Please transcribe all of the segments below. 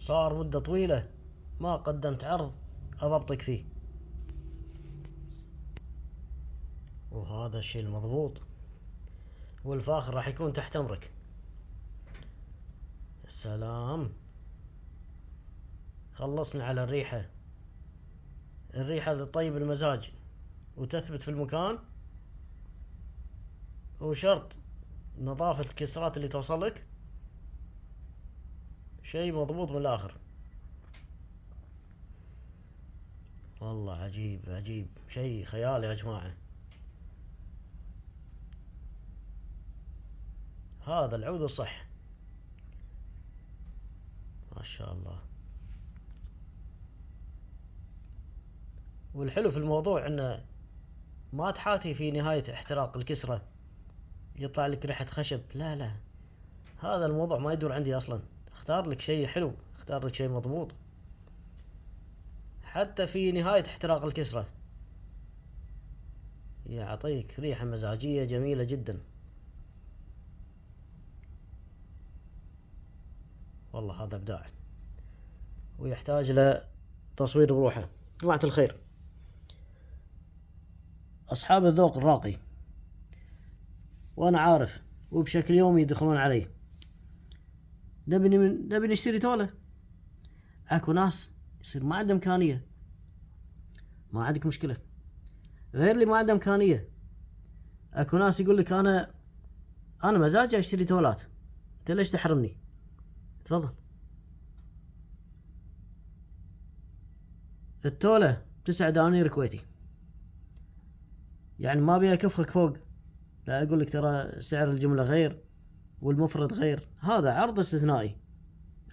صار مدة طويلة ما قدمت عرض أضبطك فيه، وهذا الشيء المضبوط، والفاخر راح يكون تحت أمرك. السلام. خلصنا على الريحة، الريحة اللي تطيب المزاج وتثبت في المكان، وشرط نظافة الكسرات اللي توصلك. شيء مضبوط من الآخر. والله عجيب عجيب، شيء خيالي يا جماعة. هذا العود الصح، ما شاء الله. والحلو في الموضوع انه ما تحاتي في نهاية احتراق الكسرة يطلع لك ريحة خشب، لا لا، هذا الموضوع ما يدور عندي اصلا. اختار لك شيء حلو، اختار لك شيء مضبوط. حتى في نهاية احتراق الكسرة يعطيك ريحة مزاجية جميلة جدا. والله هذا ابداع، ويحتاج له تصوير بروحه. جماعة الخير، اصحاب الذوق الراقي وانا عارف وبشكل يومي يدخلون علي، نبي نشتري تولة. اكو ناس يصير ما عنده امكانية، ما عندك مشكلة. غير اللي ما عنده امكانية، اكو ناس يقول لك انا مزاجي اشتري تولات، انت ليش تحرمني؟ تفضل. التولة 9 دنانير كويتي، يعني ما بيها كفخك فوق. لا اقول لك ترى سعر الجملة غير والمفرد غير، هذا عرض استثنائي،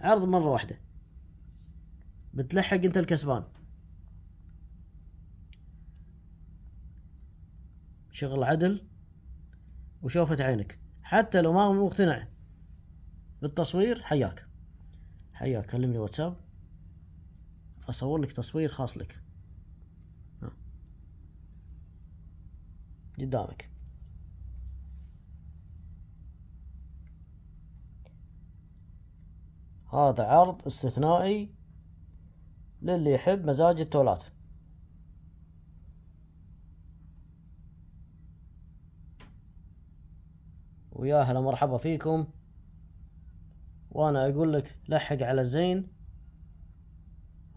عرض مرة واحدة بتلحق انت الكسبان. شغل عدل وشوفة عينك، حتى لو ما مقتنع بالتصوير حياك، حياك كلمني واتساب اصور لك تصوير خاص لك. قدامك. هذا عرض استثنائي للي يحب مزاج التولات. ويا هلا مرحبا فيكم، وانا اقول لك لحق على الزين.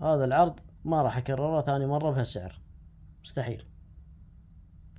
هذا العرض ما راح اكرره ثاني مرة بهالسعر، مستحيل.